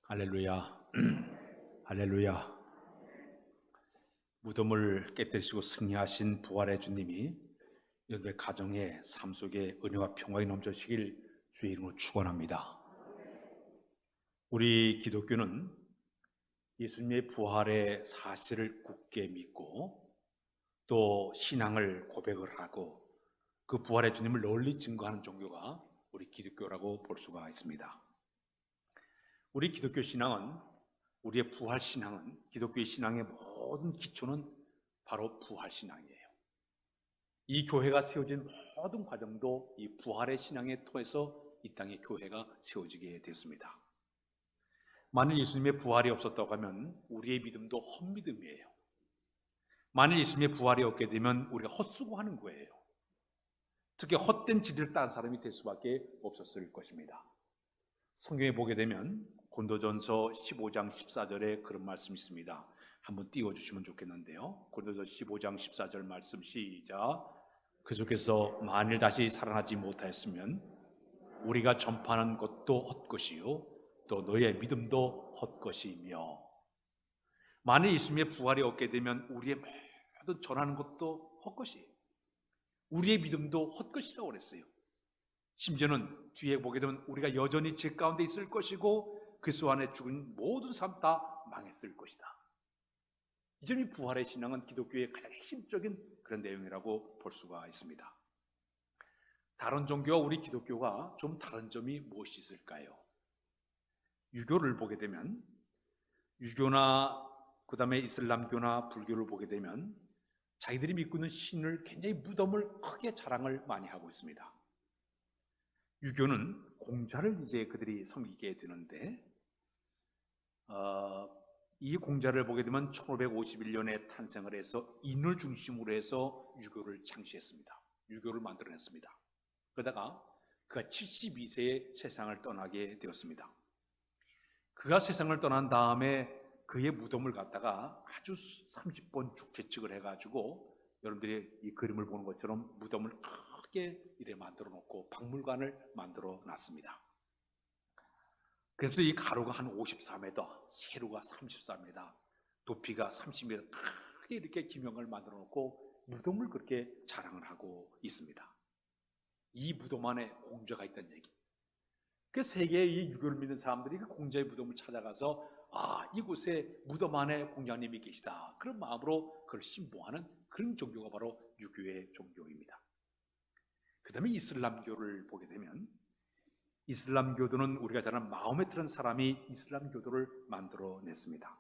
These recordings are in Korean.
할렐루야. 할렐루야. 무덤을 깨뜨리시고 승리하신 부활의 주님이 여러분의 가정의 삶 속에 은혜와 평화가 넘쳐지길 주의 이름으로 축원합니다. 우리 기독교는 예수님의 부활의 사실을 굳게 믿고 또 신앙을 고백을 하고 그 부활의 주님을 널리 증거하는 종교가 우리 기독교라고 볼 수가 있습니다. 우리 기독교 신앙은, 우리의 부활 신앙은, 기독교의 신앙의 모든 기초는 바로 부활 신앙이에요. 이 교회가 세워진 모든 과정도 이 부활의 신앙에 통해서 이 땅에 교회가 세워지게 되었습니다. 만일 예수님의 부활이 없었다고 하면 우리의 믿음도 헛믿음이에요. 만일 예수님의 부활이 없게 되면 우리가 헛수고하는 거예요. 특히 헛된 진리를 따른 사람이 될 수밖에 없었을 것입니다. 성경에 보게 되면 고린도전서 15장 14절에 그런 말씀이 있습니다. 한번 띄워주시면 좋겠는데요. 고린도전서 15장 14절 말씀 시작. 그속에서 만일 다시 살아나지 못하였으면 우리가 전파하는 것도 헛것이요 또 너희의 믿음도 헛것이며, 만일 예수님의 부활이 없게 되면 우리의 모든 전하는 것도 헛것이에요. 우리의 믿음도 헛것이라고 그랬어요. 심지어는 뒤에 보게 되면 우리가 여전히 죄 가운데 있을 것이고 그리스도 안에 죽은 모든 삶 다 망했을 것이다. 이 점이 부활의 신앙은 기독교의 가장 핵심적인 그런 내용이라고 볼 수가 있습니다. 다른 종교와 우리 기독교가 좀 다른 점이 무엇이 있을까요? 유교를 보게 되면, 유교나 그 다음에 이슬람교나 불교를 보게 되면 자기들이 믿고 있는 신을 굉장히 무덤을 크게 자랑을 많이 하고 있습니다. 유교는 공자를 이제 그들이 섬기게 되는데, 이 공자를 보게 되면 1551년에 탄생을 해서 인을 중심으로 해서 유교를 창시했습니다. 유교를 만들어냈습니다. 그러다가 그가 72세에 세상을 떠나게 되었습니다. 그가 세상을 떠난 다음에 그의 무덤을 갖다가 아주 30번 죽채찍을 해가지고 여러분들이 이 그림을 보는 것처럼 무덤을 크게 이래 만들어 놓고 박물관을 만들어 놨습니다. 그래서 이 가로가 한 54m, 세로가 34m, 높이가 30m 크게 이렇게 기명을 만들어 놓고 무덤을 그렇게 자랑을 하고 있습니다. 이 무덤 안에 공자가 있다는 얘기. 그 세계의 이 유교를 믿는 사람들이 그 공자의 무덤을 찾아가서 이곳에 무덤 안에 공자님이 계시다, 그런 마음으로 그걸 신봉하는 그런 종교가 바로 유교의 종교입니다. 그 다음에 이슬람교를 보게 되면, 이슬람교도는 우리가 잘 아는 마음에 드는 사람이 이슬람교도를 만들어냈습니다.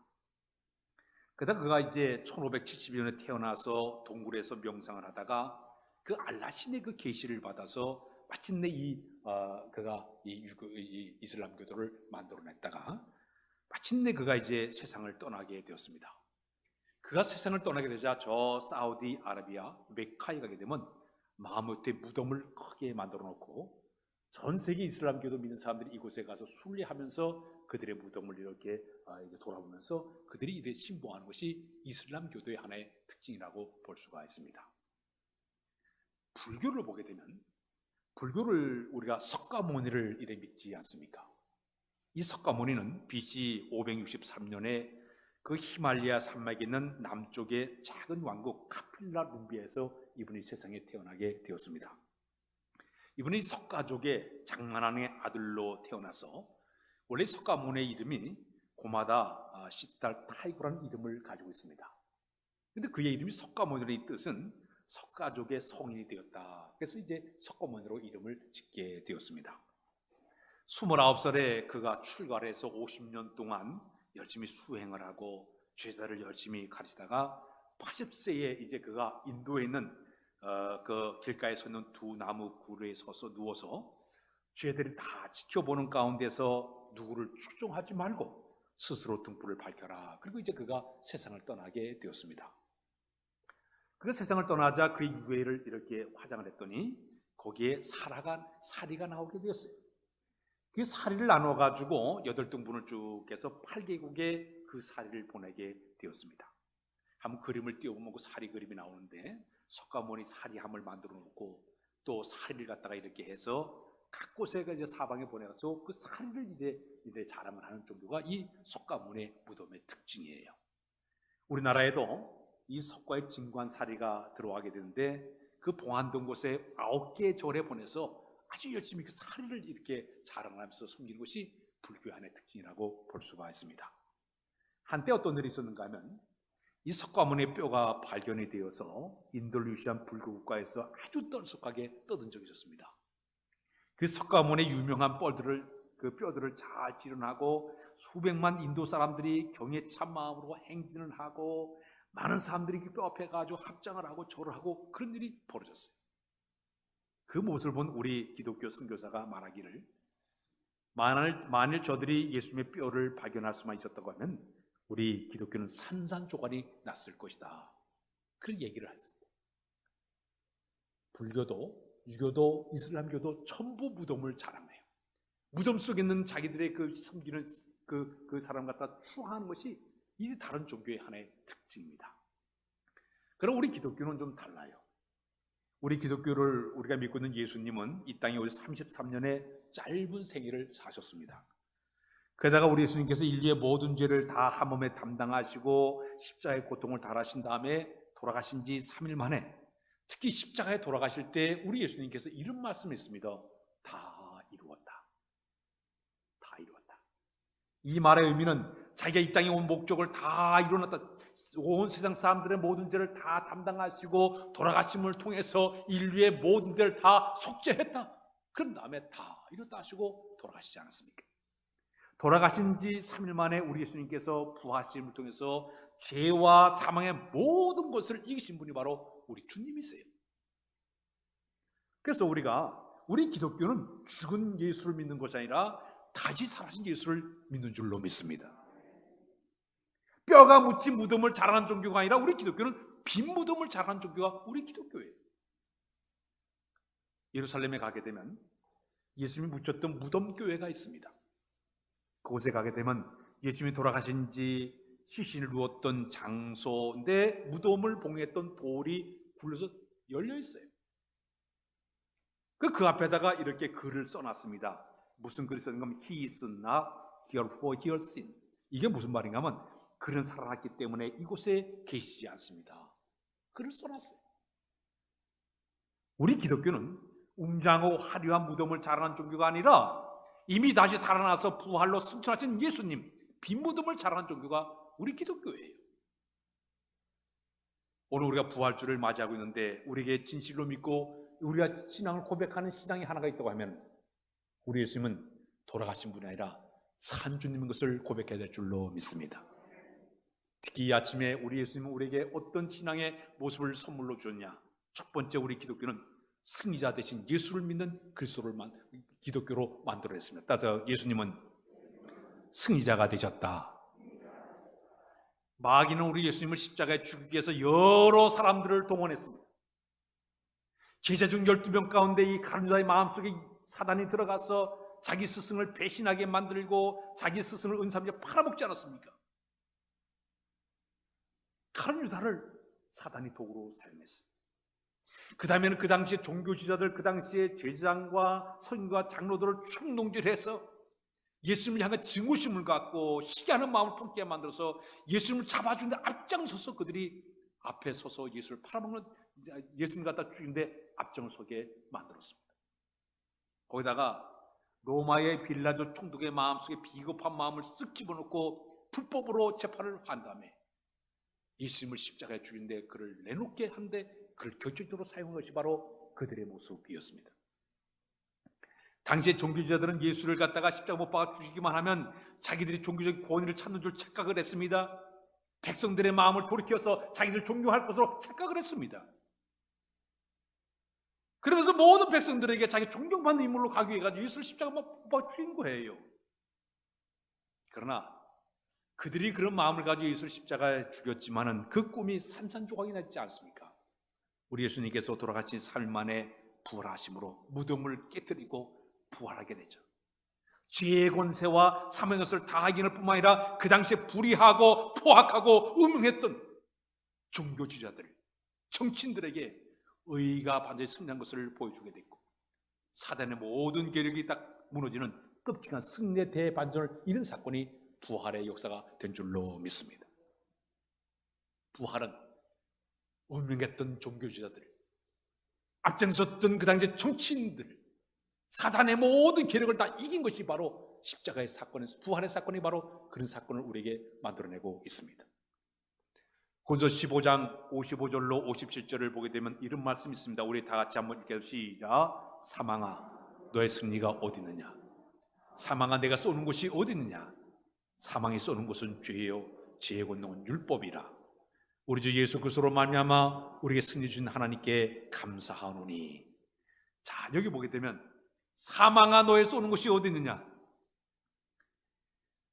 그러다 그가 이제 1571년에 태어나서 동굴에서 명상을 하다가 그 알라신의 그 계시를 받아서 마침내 그가 이 이슬람교도를 만들어냈다가 마침내 그가 이제 세상을 떠나게 되었습니다. 그가 세상을 떠나게 되자 저 사우디아라비아 메카에 가게 되면 마음못해 무덤을 크게 만들어 놓고 전 세계 이슬람교도 믿는 사람들이 이곳에 가서 순례하면서 그들의 무덤을 이렇게 돌아보면서 그들이 이래 신봉하는 것이 이슬람교도의 하나의 특징이라고 볼 수가 있습니다. 불교를 보게 되면, 불교를 우리가 석가모니를 이래 믿지 않습니까? 이 석가모니는 BC 563년에 그 히말라야 산맥에 있는 남쪽의 작은 왕국 카필라 룸비에서 이분이 세상에 태어나게 되었습니다. 이분이 석가족의 장만왕의 아들로 태어나서 원래 석가모니의 이름이 고마다 시탈 타이고라는 이름을 가지고 있습니다. 그런데 그의 이름이 석가모니의 뜻은 석가족의 성인이 되었다. 그래서 이제 석가모니로 이름을 짓게 되었습니다. 29살에 그가 출가를 해서 50년 동안 열심히 수행을 하고 제자를 열심히 가르치다가 80세에 이제 그가 인도에 있는 그 길가에 서 있는 두 나무 그루에 서서 누워서 죄들이 다 지켜보는 가운데서 누구를 추종하지 말고 스스로 등불을 밝혀라. 그리고 이제 그가 세상을 떠나게 되었습니다. 그 세상을 떠나자 그의 유해를 이렇게 화장을 했더니 거기에 사리가 나오게 되었어요. 그 사리를 나눠가지고 8등분을 쭉 해서 8개국에 그 사리를 보내게 되었습니다. 한번 그림을 띄워보면 그 사리 그림이 나오는데 석가모니 사리함을 만들어 놓고 또 사리를 갖다가 이렇게 해서 각 곳에 이제 사방에 보내서 그 살을 이제 자랑을 하는 종교가 이 석가모니 무덤의 특징이에요. 우리나라에도 이 석가의 진관사리가 들어가게 되는데 그 봉안동 곳에 9개의 절에 보내서 아주 열심히 그 사리를 이렇게 자랑하면서 섬기는 것이 불교 안의 특징이라고 볼 수가 있습니다. 한때 어떤 일이 있었는가 하면 이 석가모니의 뼈가 발견이 되어서 인도네시안 불교 국가에서 아주 떨썩하게 떠든 적이 있었습니다. 그 석가모니의 유명한 그 뼈들을 잘 지른하고 수백만 인도 사람들이 경에 찬 마음으로 행진을 하고 많은 사람들이 그 뼈 앞에 가지고 합장을 하고 절을 하고 그런 일이 벌어졌어요. 그 모습을 본 우리 기독교 선교사가 말하기를 만일 저들이 예수님의 뼈를 발견할 수만 있었다고 하면 우리 기독교는 산산조각이 났을 것이다. 그런 얘기를 했습니다. 불교도 유교도 이슬람교도 전부 무덤을 자랑해요. 무덤 속에 있는 자기들의 그 섬기는 그 사람 갖다 추앙하는 것이 이 다른 종교의 하나의 특징입니다. 그럼 우리 기독교는 좀 달라요. 우리 기독교를 우리가 믿고 있는 예수님은 이 땅에 오셔서 33년의 짧은 생애를 사셨습니다. 게다가 우리 예수님께서 인류의 모든 죄를 다 한 몸에 담당하시고 십자가의 고통을 달하신 다음에 돌아가신 지 3일 만에 특히 십자가에 돌아가실 때 우리 예수님께서 이런 말씀을 했습니다. 다 이루었다. 다 이루었다. 이 말의 의미는 자기가 이 땅에 온 목적을 다 이루었다. 온 세상 사람들의 모든 죄를 다 담당하시고 돌아가심을 통해서 인류의 모든 죄를 다 속죄했다. 그런 다음에 다 이뤘다 하시고 돌아가시지 않았습니까? 돌아가신 지 3일 만에 우리 예수님께서 부활하심을 통해서 죄와 사망의 모든 것을 이기신 분이 바로 우리 주님이세요. 그래서 우리 기독교는 죽은 예수를 믿는 것이 아니라 다시 살아신 예수를 믿는 줄로 믿습니다. 뼈가 묻힌 무덤을 자랑하는 종교가 아니라 우리 기독교는 빈 무덤을 자랑하는 종교가 우리 기독교예요. 예루살렘에 가게 되면 예수님이 묻혔던 무덤교회가 있습니다. 그곳에 가게 되면 예수님이 돌아가신 지 시신을 누웠던 장소인데 무덤을 봉했던 돌이 굴러서 열려 있어요. 그 앞에다가 이렇게 글을 써놨습니다. 무슨 글을 썼는가 하면 He is not here for your sin. 이게 무슨 말인가 하면 그는 살아났기 때문에 이곳에 계시지 않습니다. 글을 써놨어요. 우리 기독교는 웅장하고 화려한 무덤을 자랑하는 종교가 아니라 이미 다시 살아나서 부활로 승천하신 예수님 빈 무덤을 자랑하는 종교가 우리 기독교예요. 오늘 우리가 부활주를 맞이하고 있는데 우리에게 진실로 믿고 우리가 신앙을 고백하는 신앙이 하나가 있다고 하면 우리 예수님은 돌아가신 분이 아니라 산 주님인 것을 고백해야 될 줄로 믿습니다. 특히 이 아침에 우리 예수님은 우리에게 어떤 신앙의 모습을 선물로 주었냐? 첫 번째 우리 기독교는 승리자 대신 예수를 믿는 그리스도를 기독교로 만들어냈습니다. 따라서 예수님은 승리자가 되셨다. 마귀는 우리 예수님을 십자가에 죽이기 위해서 여러 사람들을 동원했습니다. 제자 중 12명 가운데 이 가룟 유다의 마음속에 사단이 들어가서 자기 스승을 배신하게 만들고 자기 스승을 은삼지에 팔아먹지 않았습니까? 가룟 유다를 사단이 도구로 사용했어요. 그 다음에는 그 당시에 종교지도자들, 그 당시에 제사장과 선과 장로들을 충동질해서 예수님을 향해 증오심을 갖고 시기하는 마음을 품게 만들어서 예수님을 잡아주는데 앞장서서 그들이 앞에 서서 예수를 팔아먹는, 예수님 갖다 죽이는데 앞장을 서게 만들었습니다. 거기다가 로마의 빌라도 총독의 마음속에 비겁한 마음을 쓱 집어넣고 불법으로 재판을 한 다음에 예수님을 십자가에 죽이는데 그를 내놓게 하는데 그를 결정적으로 사용한 것이 바로 그들의 모습이었습니다. 당시에 종교지자들은 예수를 갖다가 십자가 못 박아 죽이기만 하면 자기들이 종교적인 권위를 찾는 줄 착각을 했습니다. 백성들의 마음을 돌이켜서 자기들 종교할 것으로 착각을 했습니다. 그러면서 모든 백성들에게 자기 존경받는 인물로 가기 위해 예수를 십자가 못 박아 죽인 거예요. 그러나 그들이 그런 마음을 가지고 예수를 십자가에 죽였지만은 그 꿈이 산산조각이 났지 않습니까? 우리 예수님께서 돌아가신 3일 만에 부활하심으로 무덤을 깨뜨리고 부활하게 되죠. 죄의 권세와 사망의 것을 다 이기는 뿐만 아니라 그 당시에 불의하고 포악하고 음흉했던 종교지자들, 정치인들에게 의가 반드시 승리한 것을 보여주게 됐고 사단의 모든 계력이 딱 무너지는 끔찍한 승리의 대반전을 이룬 사건이 부활의 역사가 된 줄로 믿습니다. 부활은 운명했던 종교지자들, 앞장섰던 그 당시 정치인들, 사단의 모든 계력을 다 이긴 것이 바로 십자가의 사건에서, 부활의 사건이 바로 그런 사건을 우리에게 만들어내고 있습니다. 고린도 15장 55절로 57절을 보게 되면 이런 말씀이 있습니다. 우리 다 같이 한번 읽게요. 시작. 사망아 너의 승리가 어디 있느냐? 사망아 내가 쏘는 곳이 어디 있느냐? 사망이 쏘는 곳은 죄요 지혜 권능은 율법이라. 우리 주 예수 그리스도로 말미암아 우리에게 승리 주신 하나님께 감사하노니. 자, 여기 보게 되면 사망아 너의 쏘는 곳이 어디 있느냐?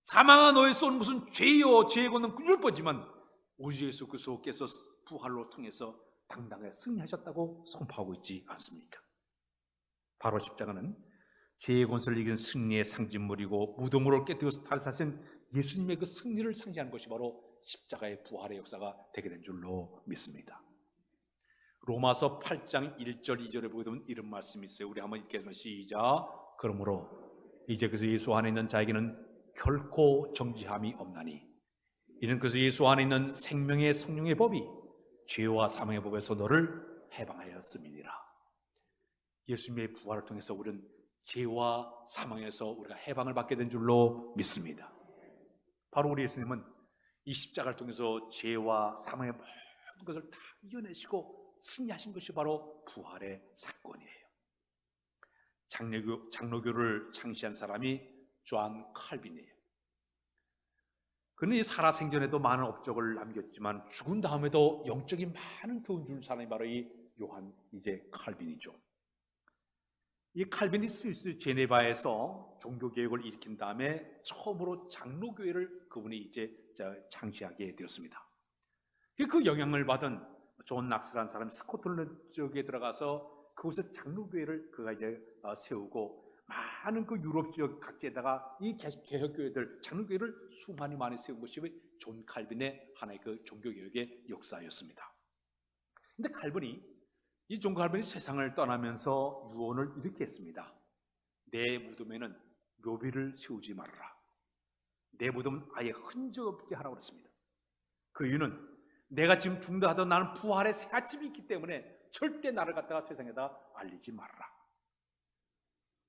사망아 너의 쏘는 곳은 죄요 지혜 권능 율법이지만 우리 주 예수 그리스도께서 부활로 통해서 당당하게 승리하셨다고 선포하고 있지 않습니까? 바로 십자가는 죄의 권세를 이기는 승리의 상징물이고 무덤으로 깨뜨려서 탈사하신 예수님의 그 승리를 상징하는 것이 바로 십자가의 부활의 역사가 되게 된 줄로 믿습니다. 로마서 8장 1절 2절에 보게 되면 이런 말씀이 있어요. 우리 한번 읽겠습니다. 시작. 그러므로 이제 그래서 예수 안에 있는 자에게는 결코 정죄함이 없나니 이는 그래서 예수 안에 있는 생명의 성령의 법이 죄와 사망의 법에서 너를 해방하였음이니라. 예수님의 부활을 통해서 우리는 죄와 사망에서 우리가 해방을 받게 된 줄로 믿습니다. 바로 우리 예수님은 이 십자가를 통해서 죄와 사망의 모든 것을 다 이겨내시고 승리하신 것이 바로 부활의 사건이에요. 장로교를 창시한 사람이 존 칼빈이에요. 그는 이 살아생전에도 많은 업적을 남겼지만 죽은 다음에도 영적인 많은 교훈 줄 사람이 바로 이 요한 이제 칼빈이죠. 이 칼빈이 스위스 제네바에서 종교개혁을 일으킨 다음에 처음으로 장로교회를 그분이 이제 창시하게 되었습니다. 그 영향을 받은 존 낙스라는 사람이 스코틀랜드 쪽에 들어가서 그곳에 장로교회를 그가 이제 세우고 많은 그 유럽 지역 각지에다가 이 개혁교회들, 장로교회를 수많이 많이 세운 것이 존 칼빈의 하나의 그 종교개혁의 역사였습니다. 근데 이 존 칼빈이 세상을 떠나면서 유언을 이렇게 했습니다. 내 무덤에는 묘비를 세우지 말아라. 내 무덤은 아예 흔적 없게 하라고 그랬습니다. 그 이유는 내가 지금 죽는다 하더라도 나는 부활의 새 아침이 있기 때문에 절대 나를 갖다가 세상에다 알리지 말아라.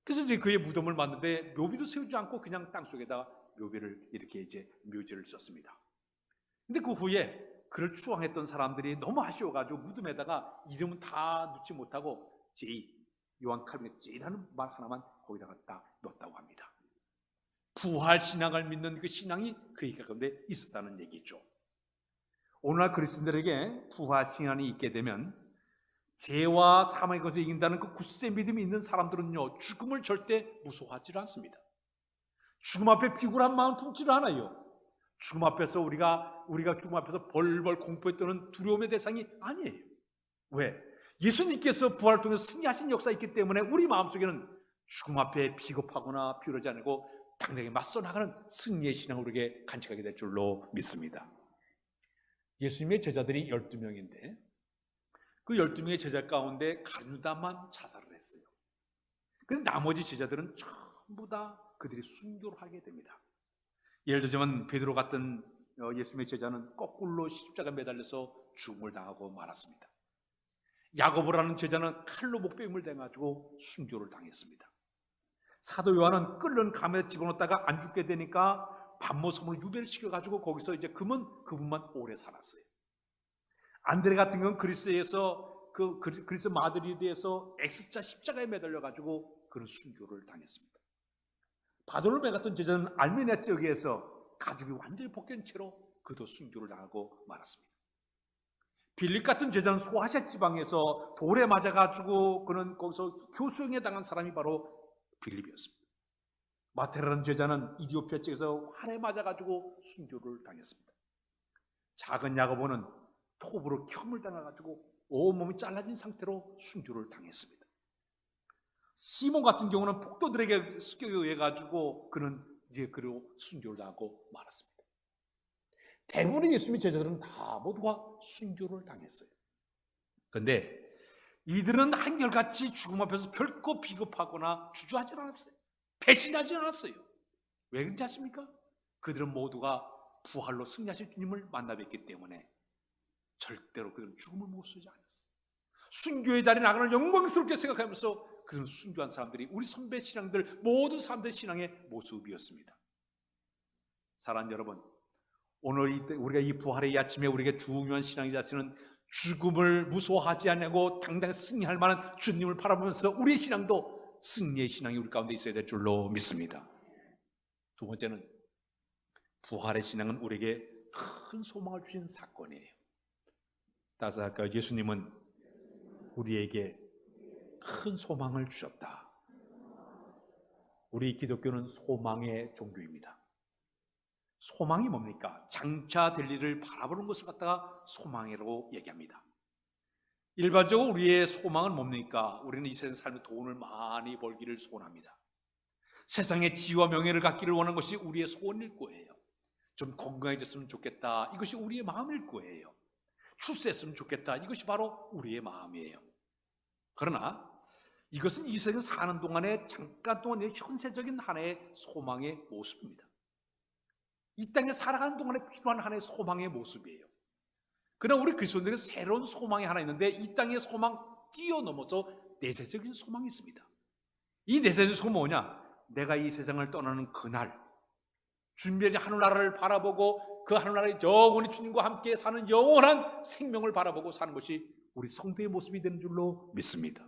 그래서 이제 그의 무덤을 만드는데 묘비도 세우지 않고 그냥 땅 속에다가 묘비를 이렇게 이제 묘지를 썼습니다. 근데 그 후에 그를 추앙했던 사람들이 너무 아쉬워가지고 무덤에다가 이름은 다 넣지 못하고 요한 칼빈의 J라는 말 하나만 거기다가 딱 넣었다고 합니다. 부활 신앙을 믿는 그 신앙이 그의 가운데 있었다는 얘기죠. 오늘날 그리스도인들에게 부활 신앙이 있게 되면 죄와 사망의 것을 이긴다는 그 굳세 믿음이 있는 사람들은요, 죽음을 절대 무서워하지 않습니다. 죽음 앞에 비굴한 마음 품지를 않아요. 죽음 앞에서 우리가 죽음 앞에서 벌벌 공포에 떠는 두려움의 대상이 아니에요. 왜? 예수님께서 부활을 통해서 승리하신 역사가 있기 때문에 우리 마음속에는 죽음 앞에 비겁하거나 비굴하지 않고 당당히 맞서 나가는 승리의 신앙을 우리에게 간직하게 될 줄로 믿습니다. 예수님의 제자들이 12명인데 그 12명의 제자 가운데 가룟유다만 자살을 했어요. 그런데 나머지 제자들은 전부 다 그들이 순교를 하게 됩니다. 예를 들자면 베드로 같은 예수님의 제자는 거꾸로 십자가에 매달려서 죽음을 당하고 말았습니다. 야고보라는 제자는 칼로 목베임을 당해가지고 순교를 당했습니다. 사도 요한은 끓는 감에 집어넣었다가 안 죽게 되니까 반모섬으로 유배를 시켜가지고 거기서 이제 그분만 오래 살았어요. 안드레 같은 경우는 그리스에서 그리스 마드리드에서 X자 십자가에 매달려가지고 그런 순교를 당했습니다. 바돌로메 같은 제자는 알메니아 지역에서 가죽이 완전히 벗긴 채로 그도 순교를 당하고 말았습니다. 빌립 같은 제자는 소아시아 지방에서 돌에 맞아가지고 그는 거기서 교수형에 당한 사람이 바로 빌립이었습니다. 마테라는 제자는 이디오피아 지역에서 활에 맞아가지고 순교를 당했습니다. 작은 야고보는 톱으로 켬을 당해가지고 온몸이 잘라진 상태로 순교를 당했습니다. 시몬 같은 경우는 폭도들에게 습격에 의해 가지고 그는 이제 그리고 순교를 당하고 말았습니다. 대부분의 예수님의 제자들은 다 모두가 순교를 당했어요. 그런데 이들은 한결같이 죽음 앞에서 결코 비겁하거나 주저하지 않았어요. 배신하지 않았어요. 왜 그런지 아십니까? 그들은 모두가 부활로 승리하실 주님을 만나 뵙기 때문에 절대로 그들은 죽음을 무서워하지 않았어요. 순교의 자리에 나가는 영광스럽게 생각하면서 그들은 순교한 사람들이 우리 선배 신앙들 모든 사람들의 신앙의 모습이었습니다. 사랑하는 여러분, 오늘 우리가 이 부활의 이 아침에 우리에게 중요한 신앙의 자세는 죽음을 무서워하지 않고 당당히 승리할 만한 주님을 바라보면서 우리의 신앙도 승리의 신앙이 우리 가운데 있어야 될 줄로 믿습니다. 두 번째는 부활의 신앙은 우리에게 큰 소망을 주신 사건이에요. 따라서 아까 예수님은 우리에게 큰 소망을 주셨다. 우리 기독교는 소망의 종교입니다. 소망이 뭡니까? 장차 될 일을 바라보는 것을 갖다가 소망이라고 얘기합니다. 일반적으로 우리의 소망은 뭡니까? 우리는 이 세상 살며 돈을 많이 벌기를 소원합니다. 세상의 지위와 명예를 갖기를 원하는 것이 우리의 소원일 거예요. 좀 건강해졌으면 좋겠다. 이것이 우리의 마음일 거예요. 출세했으면 좋겠다. 이것이 바로 우리의 마음이에요. 그러나 이것은 이 세상 사는 동안에 잠깐 동안의 현세적인 하나의 소망의 모습입니다. 이 땅에 살아가는 동안에 필요한 하나의 소망의 모습이에요. 그러나 우리 그리스도인들은 새로운 소망이 하나 있는데 이 땅의 소망 뛰어넘어서 내세적인 소망이 있습니다. 이 내세적인 소망은 뭐냐? 내가 이 세상을 떠나는 그날 준비된 하늘나라를 바라보고 그 하늘나라에 영원히 주님과 함께 사는 영원한 생명을 바라보고 사는 것이 우리 성도의 모습이 되는 줄로 믿습니다.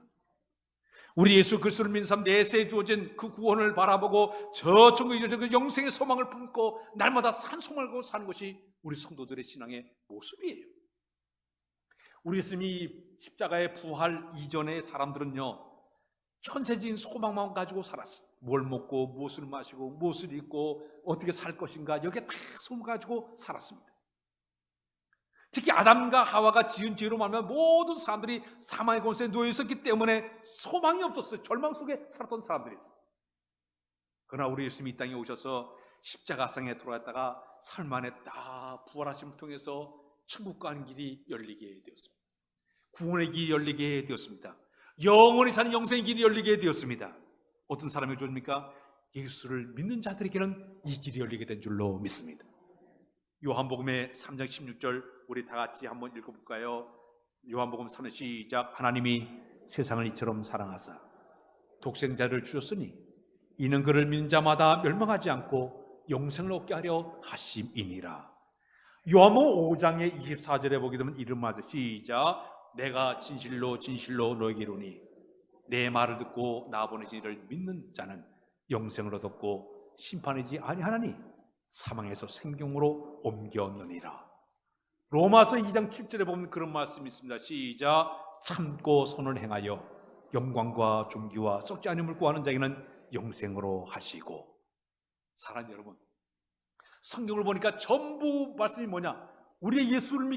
우리 예수 그리스도를 믿는 사람 내세에 주어진 그 구원을 바라보고 저 천국에 이르는 그 영생의 소망을 품고 날마다 산소망을 갖고 사는 것이 우리 성도들의 신앙의 모습이에요. 우리 예수님이 십자가의 부활 이전의 사람들은요, 현세적인 소망만 가지고 살았어요. 뭘 먹고 무엇을 마시고 무엇을 입고 어떻게 살 것인가, 여기에 다 소망 가지고 살았습니다. 특히 아담과 하와가 지은 죄로 말하면 모든 사람들이 사망의 권세에 놓여 있었기 때문에 소망이 없었어요. 절망 속에 살았던 사람들이었어요. 그러나 우리 예수님이 이 땅에 오셔서 십자가상에 돌아갔다가 삶 안에 딱 부활하심을 통해서 천국 가는 길이 열리게 되었습니다. 구원의 길이 열리게 되었습니다. 영원히 사는 영생의 길이 열리게 되었습니다. 어떤 사람에게 줍니까? 예수를 믿는 자들에게는 이 길이 열리게 된 줄로 믿습니다. 요한복음의 3장 16절 우리 다 같이 한번 읽어볼까요? 요한복음 3장 시작. 하나님이 세상을 이처럼 사랑하사 독생자를 주셨으니 이는 그를 믿는 자마다 멸망하지 않고 영생을 얻게 하려 하심이니라. 요한복음 5장의 24절에 보게 되면 이름 맞아 시작. 내가 진실로 진실로 너에게 이르노니 내 말을 듣고 나 보내신 이를 믿는 자는 영생을 얻었고 심판이지 아니하나니 사망에서 생명으로 옮겼느니라. 로마서 2장 7절에 보면 그런 말씀이 있습니다. 시작. 참고 선을 행하여 영광과 존귀와 썩지 않음을 구하는 자에게는 영생으로 하시고. 사랑하는 여러분, 성경을 보니까 전부 말씀이 뭐냐? 우리의 예수를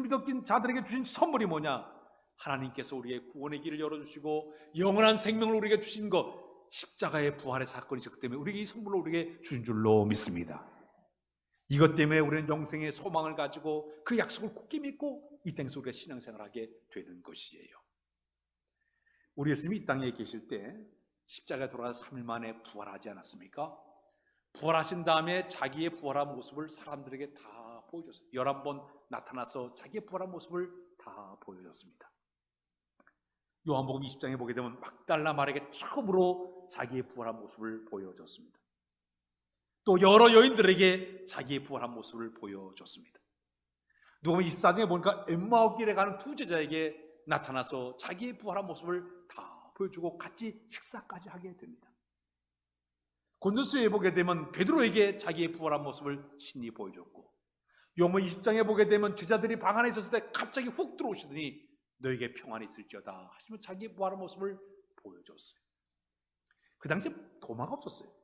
믿었긴 자들에게 주신 선물이 뭐냐? 하나님께서 우리의 구원의 길을 열어주시고 영원한 생명을 우리에게 주신 것, 십자가의 부활의 사건이 있었기 때문에 우리에게 이 선물을 우리에게 주신 줄로 믿습니다. 이것 때문에 우리는 영생의 소망을 가지고 그 약속을 굳게 믿고 이 땅에서 우리가 신앙생활을 하게 되는 것이에요. 우리 예수님이 이 땅에 계실 때 십자가에 돌아가서 3일 만에 부활하지 않았습니까? 부활하신 다음에 자기의 부활한 모습을 사람들에게 다 보여줬어요. 11번 나타나서 자기의 부활한 모습을 다 보여줬습니다. 요한복음 20장에 보게 되면 막달라 마리아에게 처음으로 자기의 부활한 모습을 보여줬습니다. 또 여러 여인들에게 자기의 부활한 모습을 보여줬습니다. 누가복음 24장에 보니까 엠마오길에 가는 두 제자에게 나타나서 자기의 부활한 모습을 다 보여주고 같이 식사까지 하게 됩니다. 고린도서에 보게 되면 베드로에게 자기의 부활한 모습을 친히 보여줬고, 요한복음 20장에 보게 되면 제자들이 방 안에 있었을 때 갑자기 훅 들어오시더니 너에게 평안이 있을지어다 하시면 자기의 부활한 모습을 보여줬어요. 그 당시에 도마가 없었어요.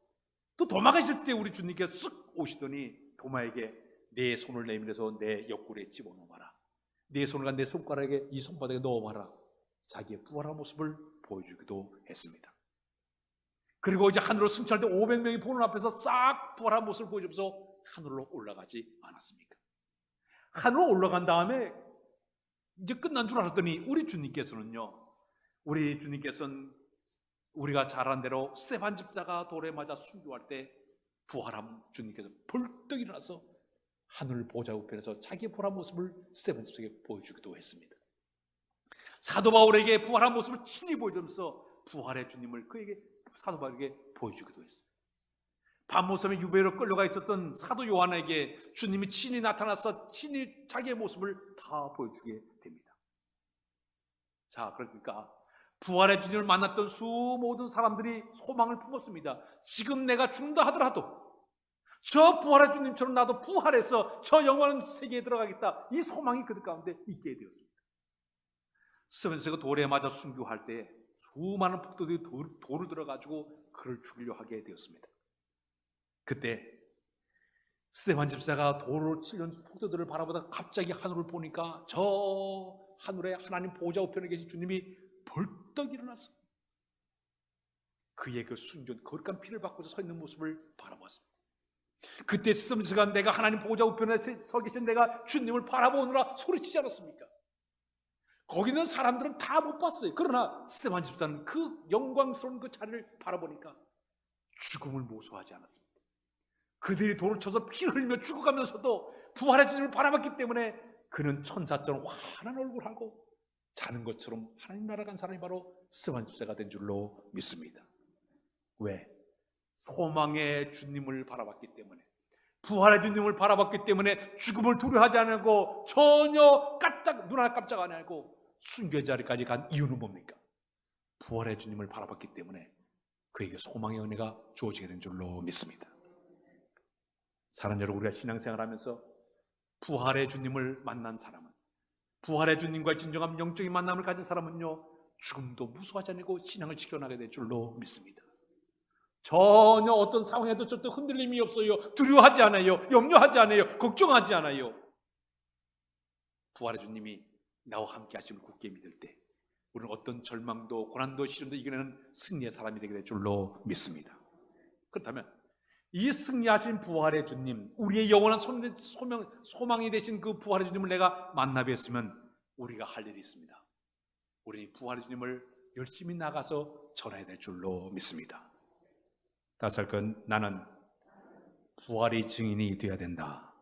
또 도마가 있을 때 우리 주님께서 쓱 오시더니 도마에게 내 손을 내밀어서 내 옆구리에 집어넣어봐라. 내 손을 내 손가락에 이 손바닥에 넣어봐라. 자기의 부활한 모습을 보여주기도 했습니다. 그리고 이제 하늘로 승천할 때 500명이 보는 앞에서 싹 부활한 모습을 보여주면서 하늘로 올라가지 않았습니까? 하늘로 올라간 다음에 이제 끝난 줄 알았더니 우리 주님께서는 우리가 잘 아는 대로 스데반 집사가 돌에 맞아 순교할 때 부활한 주님께서 벌떡 일어나서 하늘 보좌 우편에서 자기의 부활한 모습을 스데반 집사에게 보여주기도 했습니다. 사도 바울에게 부활한 모습을 친히 보여주면서 부활의 주님을 그에게 사도 바울에게 보여주기도 했습니다. 밤모섬에 유배로 끌려가 있었던 사도 요한에게 주님이 친히 나타나서 친히 자기의 모습을 다 보여주게 됩니다. 자, 그러니까 부활의 주님을 만났던 모든 사람들이 소망을 품었습니다. 지금 내가 죽는다 하더라도 저 부활의 주님처럼 나도 부활해서 저 영원한 세계에 들어가겠다, 이 소망이 그들 가운데 있게 되었습니다. 스데반이 돌에 맞아 순교할 때 수많은 폭도들이 돌을 들어가지고 그를 죽이려 하게 되었습니다. 그때 스데반 집사가 돌로 치는 폭도들을 바라보다 갑자기 하늘을 보니까 저 하늘에 하나님 보좌 우편에 계신 주님이 벌떡 일어났어. 그의 그 순전 거룩한 피를 받고서 서 있는 모습을 바라봤습니다. 그때 스데반 집사가 내가 하나님 보좌 우편에 서 계신 내가 주님을 바라보느라 소리치지 않았습니까? 거기 있는 사람들은 다 못 봤어요. 그러나 스데반 집사는 그 영광스러운 그 자리를 바라보니까 죽음을 모소하지 않았습니다. 그들이 돌을 쳐서 피를 흘리며 죽어가면서도 부활의 주님을 바라봤기 때문에 그는 천사처럼 환한 얼굴하고 자는 것처럼 하나님 나라 간 사람이 바로 스데반 집사가 된 줄로 믿습니다. 왜? 소망의 주님을 바라봤기 때문에, 부활의 주님을 바라봤기 때문에 죽음을 두려워하지 않고 전혀 눈 하나 깜짝 안 하고 순교의 자리까지 간 이유는 뭡니까? 부활의 주님을 바라봤기 때문에 그에게 소망의 은혜가 주어지게 된 줄로 믿습니다. 사랑하는 여러분, 우리가 신앙생활하면서 부활의 주님을 만난 사람은, 부활의 주님과의 진정한 영적인 만남을 가진 사람은요, 죽음도 무서워하지 않고 신앙을 지켜나가게 될 줄로 믿습니다. 전혀 어떤 상황에도 절대 흔들림이 없어요. 두려워하지 않아요. 염려하지 않아요. 걱정하지 않아요. 부활의 주님이 나와 함께 하심을 굳게 믿을 때 우리는 어떤 절망도 고난도 시련도 이겨내는 승리의 사람이 되게 될 줄로 믿습니다. 그렇다면 이 승리하신 부활의 주님, 우리의 영원한 소망이 되신 그 부활의 주님을 내가 만나 뵀으면 우리가 할 일이 있습니다. 우리 부활의 주님을 열심히 나가서 전해야 될 줄로 믿습니다. 다시 할 건, 나는 부활의 증인이 되어야 된다.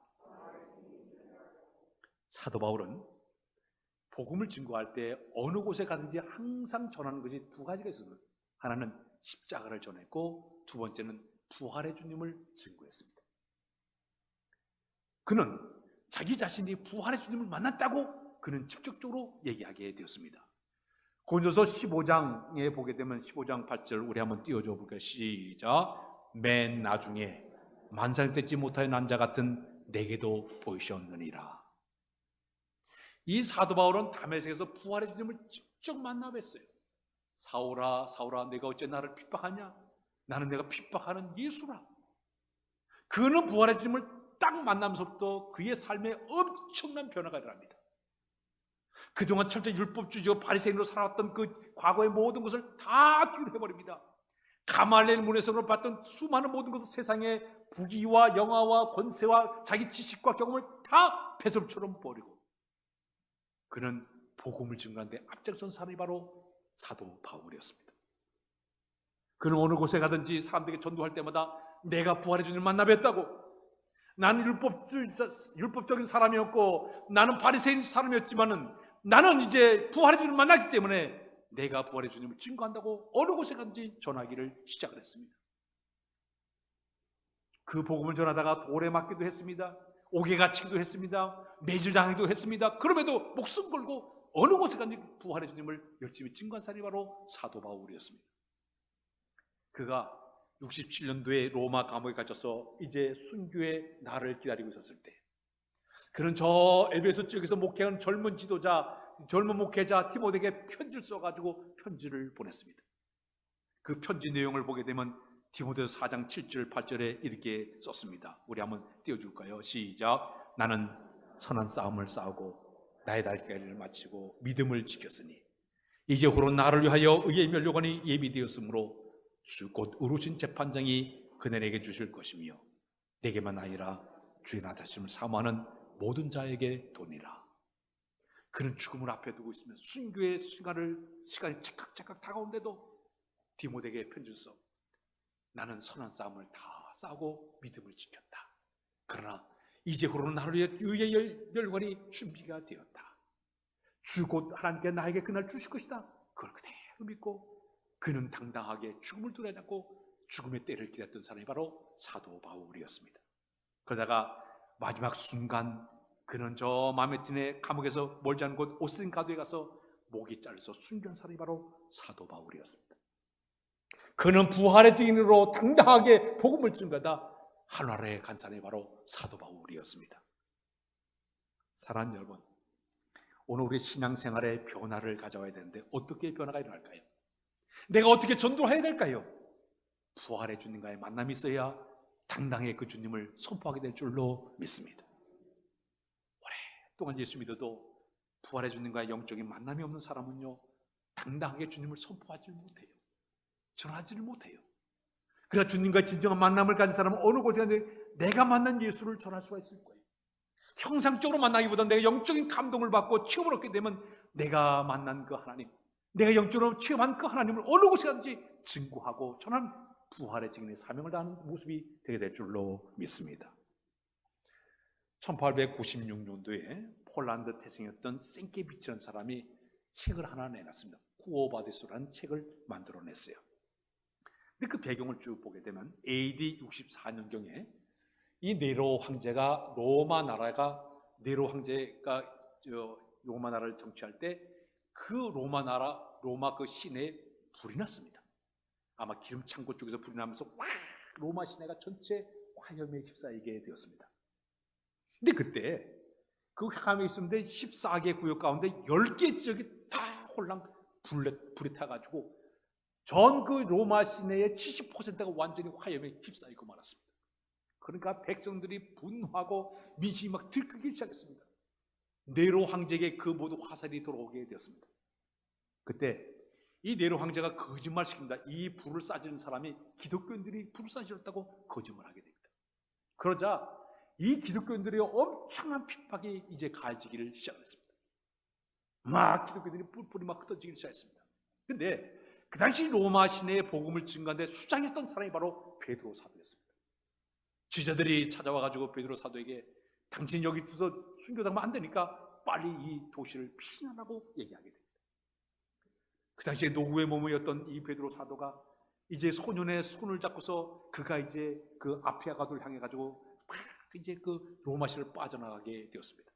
사도 바울은 복음을 증거할 때 어느 곳에 가든지 항상 전하는 것이 두 가지가 있습니다. 하나는 십자가를 전했고, 두 번째는 부활의 주님을 증거했습니다. 그는 자기 자신이 부활의 주님을 만났다고 그는 직접적으로 얘기하게 되었습니다. 고린도서 15장에 보게 되면 15장 8절 우리 한번 띄워줘 볼까요? 시작. 맨 나중에 만상에 떼지 못하여 난 자 같은 내게도 보이셨느니라. 이 사도 바울은 다메섹에서 부활의 주님을 직접 만나 뵀어요. 사울아 사울아 내가 어째 나를 핍박하냐? 나는 내가 핍박하는 예수라. 그는 부활의 주님을 딱 만나면서부터 그의 삶에 엄청난 변화가 일어납니다. 그동안 철저히 율법주의고 바리새인으로 살아왔던 그 과거의 모든 것을 다 뒤로 해버립니다. 가말리엘 문에서 봤던 수많은 모든 것을, 세상의 부귀와 영화와 권세와 자기 지식과 경험을 다 배설처럼 버리고 그는 복음을 증거하는 데 앞장선 사람이 바로 사도 바울이었습니다. 그는 어느 곳에 가든지 사람들에게 전도할 때마다 내가 부활의 주님을 만나 뵀다고, 나는 율법적인 사람이었고 나는 바리새인 사람이었지만은 나는 이제 부활의 주님을 만났기 때문에 내가 부활의 주님을 증거한다고 어느 곳에 가든지 전하기를 시작을 했습니다. 그 복음을 전하다가 돌에 맞기도 했습니다. 옥에 갇히기도 했습니다. 매질당하기도 했습니다. 그럼에도 목숨 걸고 어느 곳에 가든지 부활의 주님을 열심히 증거한 사람이 바로 사도 바울이었습니다. 그가 67년도에 로마 감옥에 갇혀서 이제 순교의 날을 기다리고 있었을 때, 그는 저 에베소 지역에서 목회하는 젊은 지도자, 젊은 목회자 디모데에게 편지를 써가지고 편지를 보냈습니다. 그 편지 내용을 보게 되면 디모데서 4장 7절 8절에 이렇게 썼습니다. 우리 한번 띄워줄까요? 시작. 나는 선한 싸움을 싸우고 나의 달기를 마치고 믿음을 지켰으니 이제 후로 나를 위하여 의의 면류관이 예비되었으므로 주 곧 의로우신 재판장이 그날에게 주실 것이며 내게만 아니라 주의 나타심을 사모하는 모든 자에게 도니라. 그는 죽음을 앞에 두고 있으면 순교의 시간이 찰칵찰칵 다가온데도 디모데에게 편지를 써. 나는 선한 싸움을 다 싸우고 믿음을 지켰다. 그러나 이제후로는 나를 위해 의의 열관이 준비가 되었다. 주 곧 하나님께 나에게 그날 주실 것이다. 그걸 그대로 믿고 그는 당당하게 죽음을 두려워하지 않고 죽음의 때를 기다렸던 사람이 바로 사도 바울이었습니다. 그러다가 마지막 순간 그는 저 마메틴의 감옥에서 멀지 않은 곳 오스틴 가두에 가서 목이 잘려서 순교한 사람이 바로 사도 바울이었습니다. 그는 부활의 증인으로 당당하게 복음을 증거하다 하늘나라에 간 사람이 바로 사도 바울이었습니다. 사랑하는 여러분, 오늘 우리 신앙생활에 변화를 가져와야 되는데 어떻게 변화가 일어날까요? 내가 어떻게 전도해야 될까요? 부활의 주님과의 만남이 있어야 당당하게 그 주님을 선포하게 될 줄로 믿습니다. 오랫동안 예수 믿어도 부활의 주님과의 영적인 만남이 없는 사람은요, 당당하게 주님을 선포하지 못해요. 전하지를 못해요. 그러나 주님과의 진정한 만남을 가진 사람은 어느 곳에 가든지 내가 만난 예수를 전할 수가 있을 거예요. 형상적으로 만나기보다 내가 영적인 감동을 받고 체험을 얻게 되면 내가 만난 그 하나님, 내가 영적으로 체험한 그 하나님을 어느 곳에 가든지 증거하고 전하는 부활의 증인의 사명을 다하는 모습이 되게 될 줄로 믿습니다. 1896년도에 폴란드 태생이었던 생케비치라는 사람이 책을 하나 내놨습니다. 쿠오바디스라는 책을 만들어냈어요. 근데 그 배경을 쭉 보게 되면 AD 64년경에 이 네로 황제가 로마 나라를 정치할 때 그 로마 그 시내에 불이 났습니다. 아마 기름 창고 쪽에서 불이 나면서 로마 시내가 전체 화염에 휩싸이게 되었습니다. 근데 그때 그 화염에 있었는데 14개 구역 가운데 10개 지역이 다 홀랑 불에 타가지고 전 그 로마 시내의 70%가 완전히 화염에 휩싸이고 말았습니다. 그러니까 백성들이 분노하고 민심이 막 들끓기 시작했습니다. 네로 황제에게 그 모두 화살이 돌아오게 되었습니다. 그때 이 네로 황제가 거짓말시킵니다. 이 불을 쏴주는 사람이 기독교인들이 불을 쏴주셨다고 거짓말하게 됩니다. 그러자 이 기독교인들의 엄청난 핍박이 이제 가해지기를 시작했습니다. 막 기독교인들이 불이 막 흩어지기 시작했습니다. 그런데 그 당시 로마 시내의 복음을 증거하는데 수장했던 사람이 바로 베드로 사도였습니다. 지자들이 찾아와가지고 베드로 사도에게 당신 여기 있어서 순교당하면 안 되니까 빨리 이 도시를 피신하라고 얘기하게 됩니다. 그 당시에 노구의 몸이었던 이 베드로 사도가 이제 소년의 손을 잡고서 그가 이제 그 아피아 가도를 향해 가지고 막 이제 그 로마 시를 빠져나가게 되었습니다.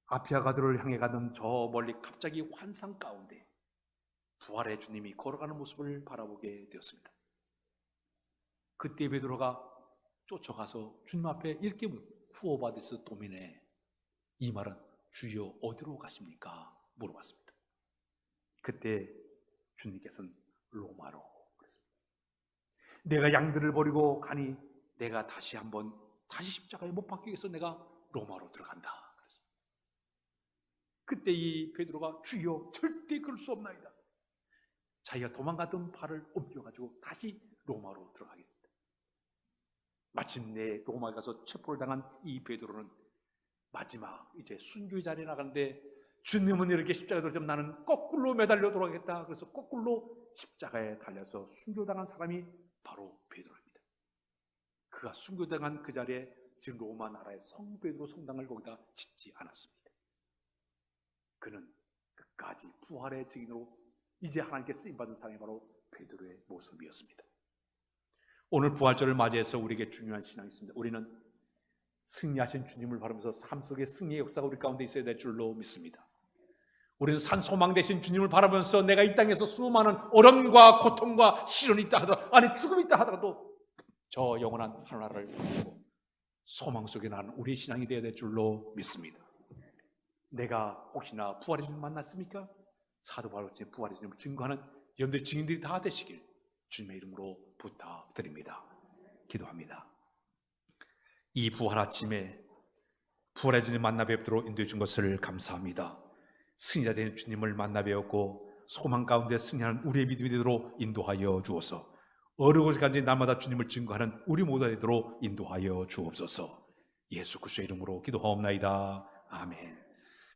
아피아 가도를 향해 가는 저 멀리 갑자기 환상 가운데 부활의 주님이 걸어가는 모습을 바라보게 되었습니다. 그때 베드로가 쫓아가서 주님 앞에 이렇게 쿠오바디스 도미네, 이 말은 주여 어디로 가십니까? 물어봤습니다. 그때 주님께서는 로마로 그랬습니다. 내가 양들을 버리고 가니 내가 다시 십자가에 못 박히기 위해서 내가 로마로 들어간다 그랬습니다. 그때 이 베드로가 주여 절대 그럴 수 없나이다. 자기가 도망가던 발을 옮겨가지고 다시 로마로 들어가게 됩니다. 마침내 로마에 가서 체포를 당한 이 베드로는 마지막 이제 순교의 자리에 나가는데 주님은 이렇게 십자가에 들어서 나는 거꾸로 매달려 돌아가겠다. 그래서 거꾸로 십자가에 달려서 순교당한 사람이 바로 베드로입니다. 그가 순교당한 그 자리에 지금 로마 나라의 성 베드로 성당을 거기다 짓지 않았습니다. 그는 끝까지 부활의 증인으로 이제 하나님께 쓰임받은 사람이 바로 베드로의 모습이었습니다. 오늘 부활절을 맞이해서 우리에게 중요한 신앙이 있습니다. 우리는 승리하신 주님을 바라보면서 삶 속에 승리의 역사가 우리 가운데 있어야 될 줄로 믿습니다. 우리는 산소망 되신 주님을 바라보면서 내가 이 땅에서 수많은 어려움과 고통과 시련이 있다 하더라도, 아니 죽음이 있다 하더라도 저 영원한 하나를 바라보고 소망 속에 나는 우리의 신앙이 되어야 될 줄로 믿습니다. 내가 혹시나 부활의 주님 만났습니까? 사도 바울같이 부활의 주님을 증거하는 여러분들의 증인들이 다 되시길 주님의 이름으로 부탁드립니다. 기도합니다. 이 부활 아침에 부활의 주님 만나 뵙도록 인도해 준 것을 감사합니다. 승리자 된 주님을 만나 뵈었고 소망 가운데 승리하는 우리의 믿음이 되도록 인도하여 주옵소서. 어느 곳까지 날마다 주님을 증거하는 우리 모두가 되도록 인도하여 주옵소서. 예수 그리스도의 이름으로 기도하옵나이다. 아멘.